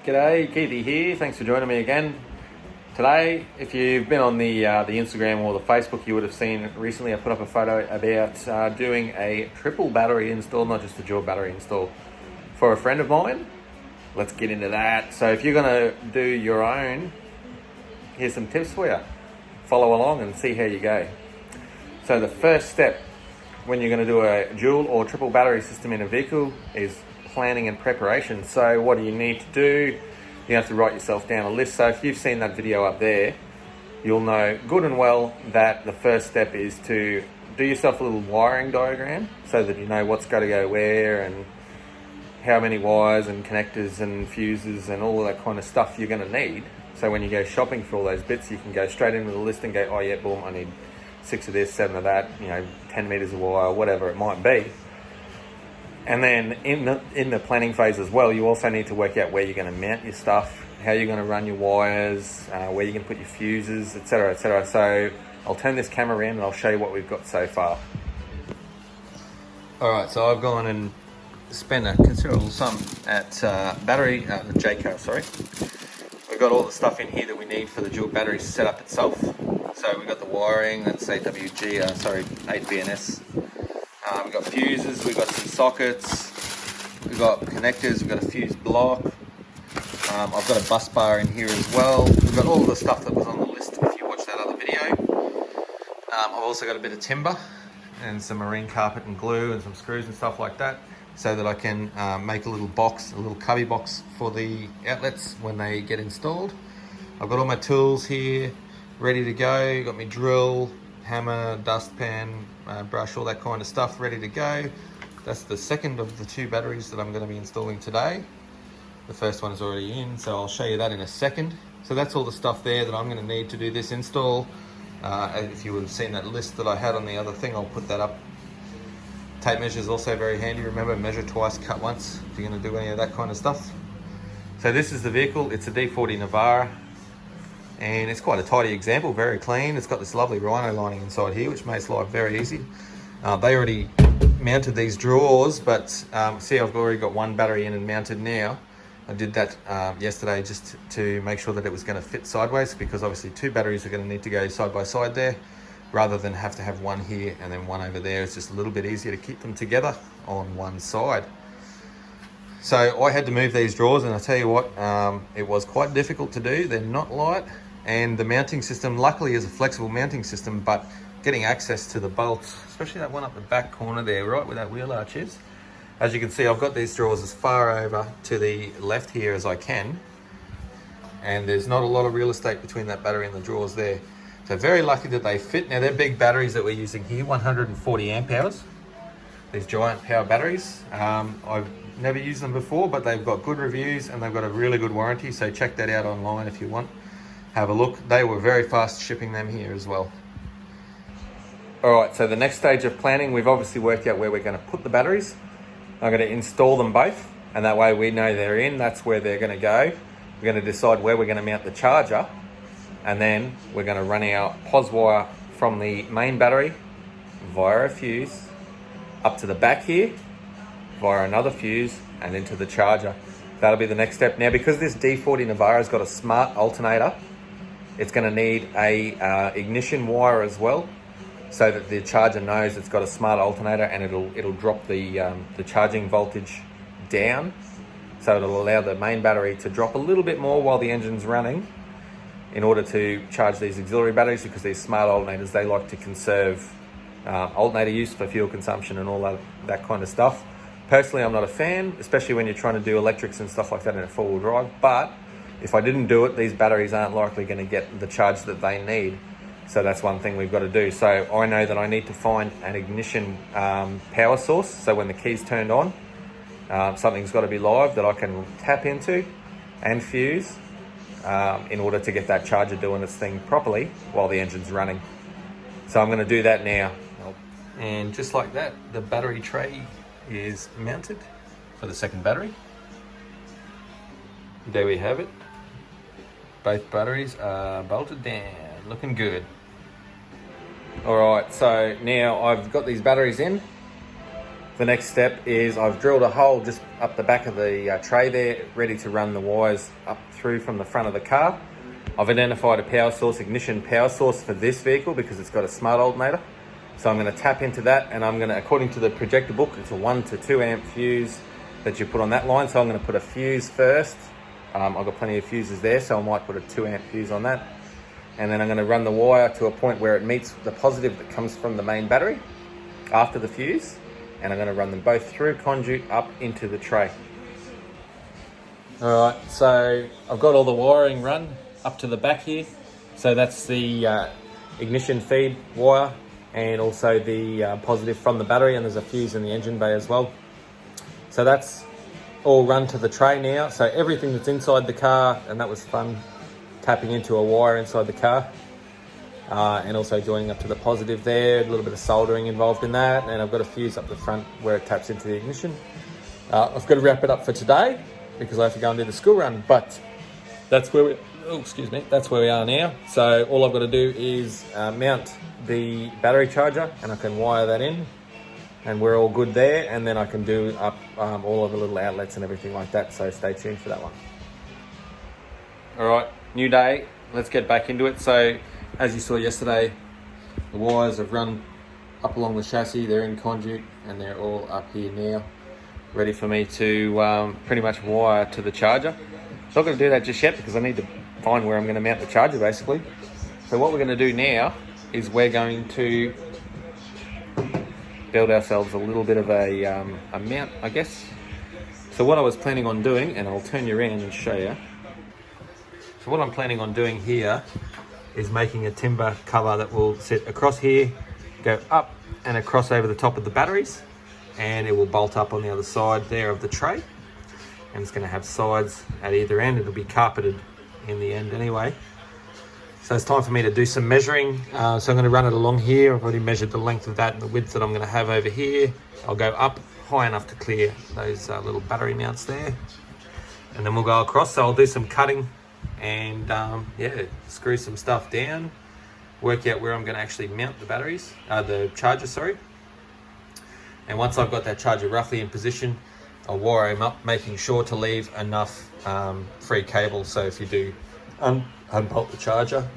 G'day, Keithy here. Thanks for joining me again. Today, if you've been on the Instagram or the Facebook, you would have seen recently I put up a photo about doing a triple battery install, not just a dual battery install, for a friend of mine. Let's get into that. So if you're going to do your own, here's some tips for you. Follow along and see how you go. So the first step when you're going to do a dual or triple battery system in a vehicle is planning and preparation. So what do you need to do? You have to write yourself down a list. So if you've seen that video up there, you'll know good and well that the first step is to do yourself a little wiring diagram so that you know what's got to go where and how many wires and connectors and fuses and all that kind of stuff you're going to need. So when you go shopping for all those bits, you can go straight in with a list and go, oh yeah, boom, I need 6 of this, 7 of that, 10 meters of wire, whatever it might be. And then in the planning phase as well, you also need to work out where you're going to mount your stuff, how you're going to run your wires, where you're going to put your fuses, etc., etc. So I'll turn this camera around and I'll show you what we've got so far. All right, so I've gone and spent a considerable sum at Projecta, sorry. We've got all the stuff in here that we need for the dual battery setup itself. So we've got the wiring, that's 8BNS. We've got fuses, we've got some sockets, we've got connectors, we've got a fuse block. I've got a bus bar in here as well. We've got all the stuff that was on the list if you watched that other video. I've also got a bit of timber and some marine carpet and glue and some screws and stuff like that, so that I can make a little box, a little cubby box for the outlets when they get installed. I've got all my tools here ready to go. Got my drill, hammer, dustpan, brush, all that kind of stuff ready to go. That's the second of the 2 batteries that I'm going to be installing today. The first one is already in, so I'll show you that in a second. So that's all the stuff there that I'm going to need to do this install. If you would have seen that list that I had on the other thing, I'll put that up. Tape measure is also very handy. Remember, measure twice, cut once if you're going to do any of that kind of stuff. So this is the vehicle. It's a D40 Navara. And it's quite a tidy example, very clean. It's got this lovely rhino lining inside here, which makes life very easy. They already mounted these drawers, but see, I've already got 1 battery in and mounted now. I did that yesterday just to make sure that it was going to fit sideways, because obviously 2 batteries are going to need to go side by side there, rather than have to have 1 here and then 1 over there. It's just a little bit easier to keep them together on one side. So I had to move these drawers, and I tell you what, it was quite difficult to do. They're not light. And the mounting system, luckily, is a flexible mounting system, but getting access to the bolts, especially that one up the back corner there, right where that wheel arch is. As you can see, I've got these drawers as far over to the left here as I can. And there's not a lot of real estate between that battery and the drawers there. So very lucky that they fit. Now they're big batteries that we're using here, 140 amp hours. These giant power batteries. I've never used them before, but they've got good reviews and they've got a really good warranty. So check that out online if you want. Have a look. They were very fast shipping them here as well. All right, so the next stage of planning, we've obviously worked out where we're going to put the batteries. I'm going to install them both, and that way we know they're in. That's where they're going to go. We're going to decide where we're going to mount the charger, and then we're going to run our POS wire from the main battery via a fuse up to the back here via another fuse and into the charger. That'll be the next step. Now, because this D40 Navara's got a smart alternator, it's going to need a ignition wire as well, so that the charger knows it's got a smart alternator, and it'll drop the charging voltage down, so it'll allow the main battery to drop a little bit more while the engine's running, in order to charge these auxiliary batteries, because these smart alternators, they like to conserve alternator use for fuel consumption and all that kind of stuff. Personally, I'm not a fan, especially when you're trying to do electrics and stuff like that in a 4-wheel drive, but if I didn't do it, these batteries aren't likely going to get the charge that they need. So that's one thing we've got to do. So I know that I need to find an ignition power source. So when the key's turned on, something's got to be live that I can tap into and fuse in order to get that charger doing its thing properly while the engine's running. So I'm going to do that now. And just like that, the battery tray is mounted for the second battery. There we have it. Both batteries are bolted down, looking good. All right, so now I've got these batteries in. the next step is I've drilled a hole just up the back of the tray there, ready to run the wires up through from the front of the car. I've identified a power source, ignition power source for this vehicle because it's got a smart alternator. So I'm going to tap into that, and I'm going to, according to the Projecta book, it's a 1 to 2 amp fuse that you put on that line. So I'm going to put a fuse first. I've got plenty of fuses there, so I might put a 2 amp fuse on that. And then I'm going to run the wire to a point where it meets the positive that comes from the main battery after the fuse. And I'm going to run them both through conduit up into the tray. All right, so I've got all the wiring run up to the back here. So that's the ignition feed wire and also the positive from the battery, and there's a fuse in the engine bay as well. So that's all run to the tray now. So everything that's inside the car, and that was fun, tapping into a wire inside the car. And also joining up to the positive there, a little bit of soldering involved in that, and I've got a fuse up the front where it taps into the ignition. I've got to wrap it up for today because I have to go and do the school run, but that's where that's where we are now. So all I've got to do is mount the battery charger, and I can wire that in, and we're all good there, and then I can do up all of the little outlets and everything like that, so stay tuned for that one. All right, new day, let's get back into it. So as you saw yesterday, the wires have run up along the chassis, they're in conduit, and they're all up here now, ready for me to pretty much wire to the charger. I'm not going to do that just yet because I need to find where I'm going to mount the charger basically. So what we're going to do now is we're going to build ourselves a little bit of a mount, I guess. So what I was planning on doing, and I'll turn you around and show you. So what I'm planning on doing here is making a timber cover that will sit across here, go up and across over the top of the batteries, and it will bolt up on the other side there of the tray. And it's going to have sides at either end. It'll be carpeted in the end anyway. So it's time for me to do some measuring. So I'm going to run it along here. I've already measured the length of that and the width that I'm going to have over here. I'll go up high enough to clear those little battery mounts there. And then we'll go across. So I'll do some cutting and yeah, screw some stuff down, work out where I'm going to actually mount the batteries, the charger, sorry. And once I've got that charger roughly in position, I'll wire them up, making sure to leave enough free cable. So if you do unbolt the charger,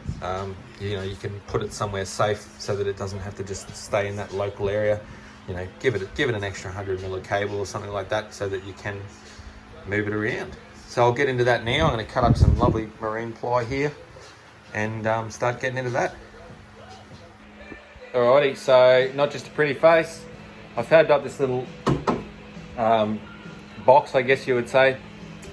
you know, you can put it somewhere safe so that it doesn't have to just stay in that local area. You know, give it an extra 100 mil of cable or something like that so that you can move it around. So I'll get into that now. I'm going to cut up some lovely marine ply here and start getting into that. Alrighty, so not just a pretty face. I've fabbed up this little box, I guess you would say.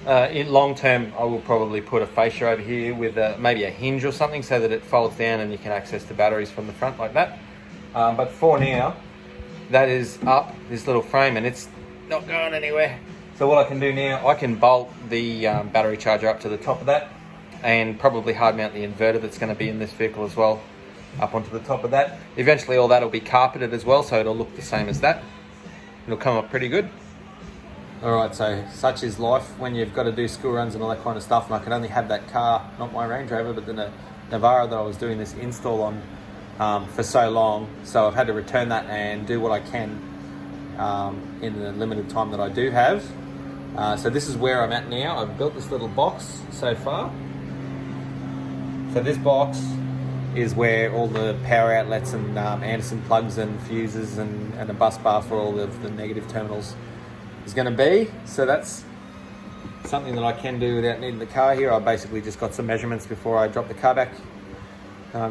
In long term, I will probably put a fascia over here with maybe a hinge or something so that it folds down and you can access the batteries from the front like that. But for now, that is up, this little frame, and it's not going anywhere. So what I can do now, I can bolt the battery charger up to the top of that and probably hard mount the inverter that's going to be in this vehicle as well up onto the top of that. Eventually all that will be carpeted as well, so it'll look the same as that. It'll come up pretty good. Alright, so such is life when you've got to do school runs and all that kind of stuff, and I can only have that car, not my Range Rover, but the Navara that I was doing this install on for so long. So I've had to return that and do what I can in the limited time that I do have. So this is where I'm at now. I've built this little box so far. So this box is where all the power outlets and Anderson plugs and fuses and a bus bar for all of the negative terminals is going to be. So that's something that I can do without needing the car here. I basically just got some measurements before I drop the car back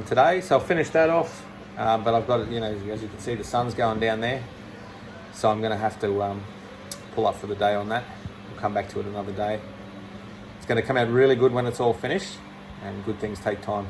today. So I'll finish that off. But I've got, you know, as you can see, the sun's going down there. So I'm going to have to pull up for the day on that. We'll come back to it another day. It's going to come out really good when it's all finished, and good things take time.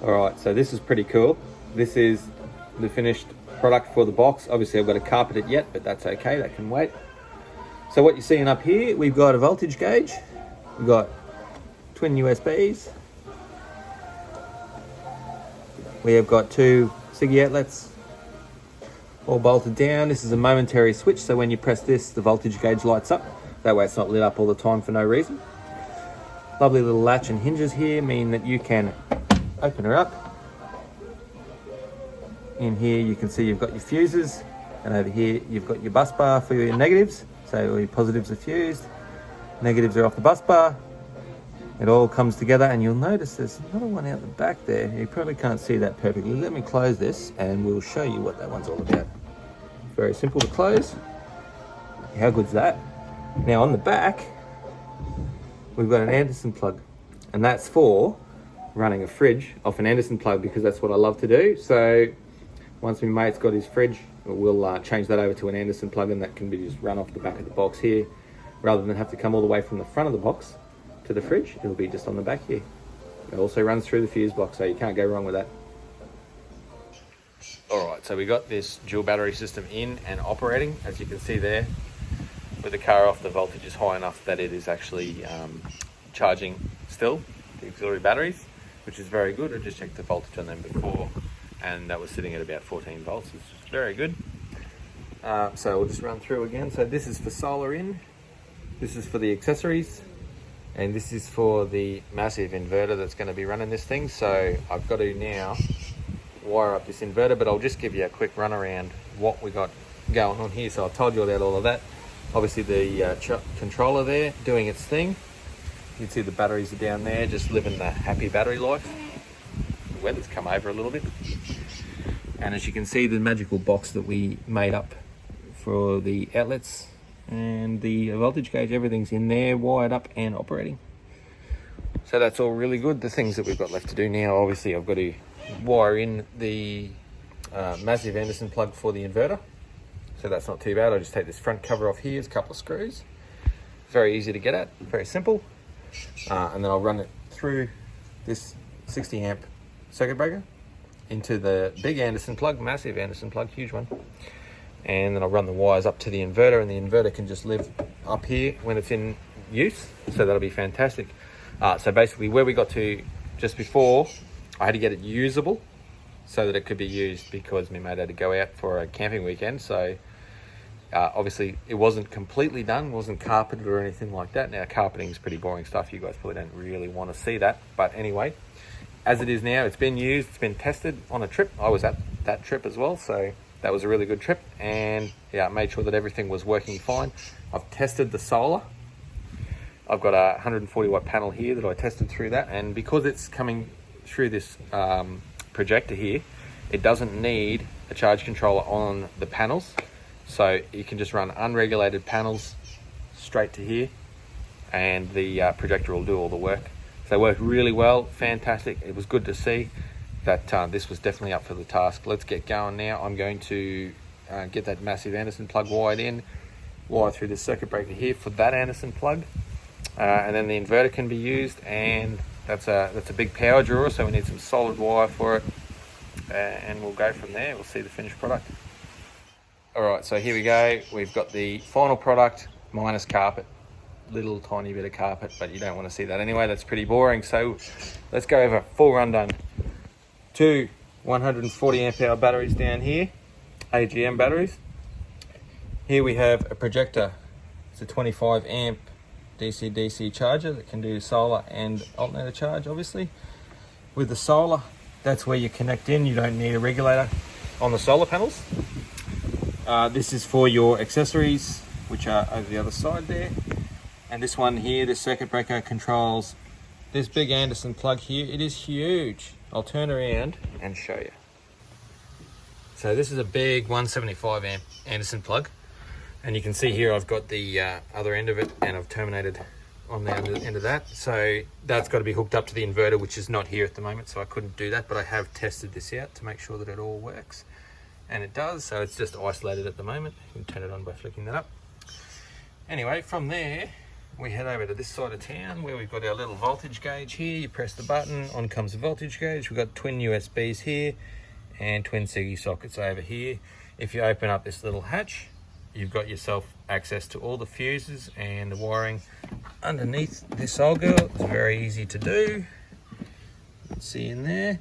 All right, so this is pretty cool. This is the finished product for the box. Obviously I've got to carpet it yet, but that's okay, that can wait. So what you're seeing up here, we've got a voltage gauge, we've got twin USBs, we have got 2 SIGGI outlets all bolted down. This is a momentary switch, so when you press this, the voltage gauge lights up. That way it's not lit up all the time for no reason. Lovely little latch and hinges here mean that you can open her up. In here you can see you've got your fuses, and over here you've got your bus bar for your negatives. So all your positives are fused, negatives are off the bus bar. It all comes together, and you'll notice there's another one out the back there. You probably can't see that perfectly. Let me close this and we'll show you what that one's all about. Very simple to close. How good's that? Now on the back, we've got an Anderson plug, and that's for running a fridge off an Anderson plug, because that's what I love to do. So once my mate's got his fridge, we'll change that over to an Anderson plug, and that can be just run off the back of the box here, rather than have to come all the way from the front of the box to the fridge. It'll be just on the back here. It also runs through the fuse box, so you can't go wrong with that. All right, so we got this dual battery system in and operating. As you can see there, with the car off, the voltage is high enough that it is actually charging still the auxiliary batteries, which is very good. I just checked the voltage on them before, and that was sitting at about 14 volts, which is very good. So we'll just run through again. So this is for solar in, this is for the accessories, and this is for the massive inverter that's going to be running this thing. So I've got to now wire up this inverter, but I'll just give you a quick run around what we got going on here. So I've told you about all of that. Obviously the controller there doing its thing. You can see the batteries are down there, just living the happy battery life. The weather's come over a little bit. And as you can see, the magical box that we made up for the outlets and the voltage gauge, everything's in there, wired up and operating. So that's all really good. The things that we've got left to do now, obviously I've got to wire in the massive Anderson plug for the inverter. So that's not too bad. I just take this front cover off here, there's a couple of screws. Very easy to get at, very simple. And then I'll run it through this 60 amp circuit breaker into the big Anderson plug, massive Anderson plug, huge one. And then I'll run the wires up to the inverter, and the inverter can just live up here when it's in use. So that'll be fantastic. So basically where we got to just before, I had to get it usable so that it could be used, because my mate had to go out for a camping weekend. So obviously it wasn't completely done, wasn't carpeted or anything like that. Now carpeting is pretty boring stuff, you guys probably don't really want to see that, but anyway, as it is now, it's been used, it's been tested on a trip. I was at that trip as well, so that was a really good trip, and yeah, I made sure that everything was working fine. I've tested the solar. I've got a 140 watt panel here that I tested through that, and because it's coming through this Projecta here, it doesn't need a charge controller on the panels. So you can just run unregulated panels straight to here, and the Projecta will do all the work. So they worked really well, fantastic. It was good to see that this was definitely up for the task. Let's get going now. I'm going to get that massive Anderson plug wired in, wire through this circuit breaker here for that Anderson plug, and then the inverter can be used, and that's a big power drawer, so we need some solid wire for it, and we'll go from there. We'll see the finished product. All right, so here we go. We've got the final product minus carpet. Little tiny bit of carpet, but you don't want to see that anyway. That's pretty boring. So let's go over full rundown. 2 140 amp hour batteries down here, AGM batteries. Here we have a Projecta. It's a 25 amp DC-DC charger that can do solar and alternator charge, obviously. With the solar, that's where you connect in. You don't need a regulator on the solar panels. This is for your accessories, which are over the other side there. And this one here, this circuit breaker, controls this big Anderson plug here. It is huge. I'll turn around and show you. So this is a big 175 amp Anderson plug. And you can see here I've got the other end of it, and I've terminated on the other end of that. So that's got to be hooked up to the inverter, which is not here at the moment, so I couldn't do that, but I have tested this out to make sure that it all works. And it does, so it's just isolated at the moment. You can turn it on by flicking that up. Anyway, from there, we head over to this side of town where we've got our little voltage gauge here. You press the button, on comes the voltage gauge. We've got twin USBs here and twin SIGGI sockets over here. If you open up this little hatch, you've got yourself access to all the fuses and the wiring underneath this old girl. It's very easy to do. Let's see in there.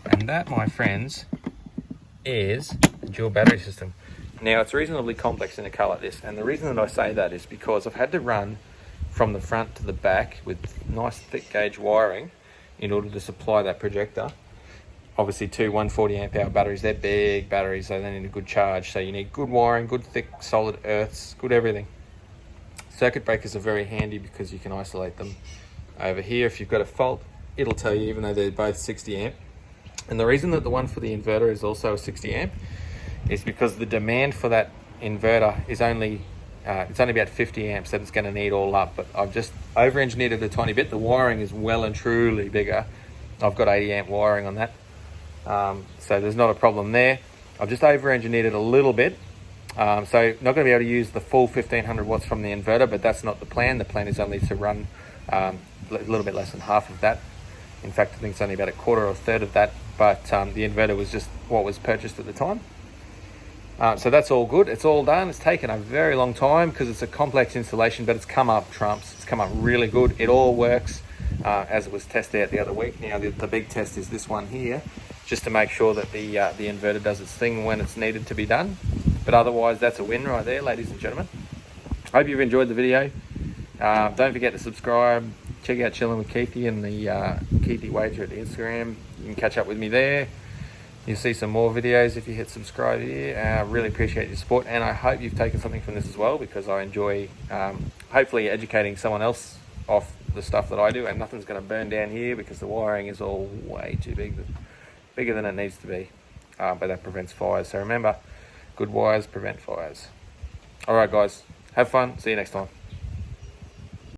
And that, my friends, is a dual battery system. Now, it's reasonably complex in a car like this, and the reason that I say that is because I've had to run from the front to the back with nice thick gauge wiring in order to supply that Projecta. Obviously, two 140 amp hour batteries. They're big batteries, so they need a good charge. So you need good wiring, good thick solid earths, good everything. Circuit breakers are very handy because you can isolate them. Over here, if you've got a fault, it'll tell you, even though they're both 60 amp. And the reason that the one for the inverter is also a 60 amp is because the demand for that inverter is only it's only about 50 amps that it's going to need all up. But I've just over-engineered it a tiny bit. The wiring is well and truly bigger. I've got 80 amp wiring on that. So there's not a problem there. I've just over-engineered it a little bit. So not going to be able to use the full 1500 watts from the inverter, but that's not the plan. The plan is only to run a little bit less than half of that. In fact, I think it's only about a quarter or a third of that, but the inverter was just what was purchased at the time. So that's all good. It's all done. It's taken a very long time because it's a complex installation, but it's come up trumps. It's come up really good. It all works as it was tested out the other week. Now the big test is this one here, just to make sure that the inverter does its thing when it's needed to be done. But otherwise, that's a win right there, ladies and gentlemen. Hope you've enjoyed the video. Don't forget to subscribe. Check out Chilling with Keithy and the Keithy Wager at Instagram. You can catch up with me there. You'll see some more videos if you hit subscribe here. I really appreciate your support, and I hope you've taken something from this as well, because I enjoy hopefully educating someone else off the stuff that I do. And nothing's going to burn down here because the wiring is all way too bigger than it needs to be, but that prevents fires. So remember, good wires prevent fires. All right guys, have fun. See you next time.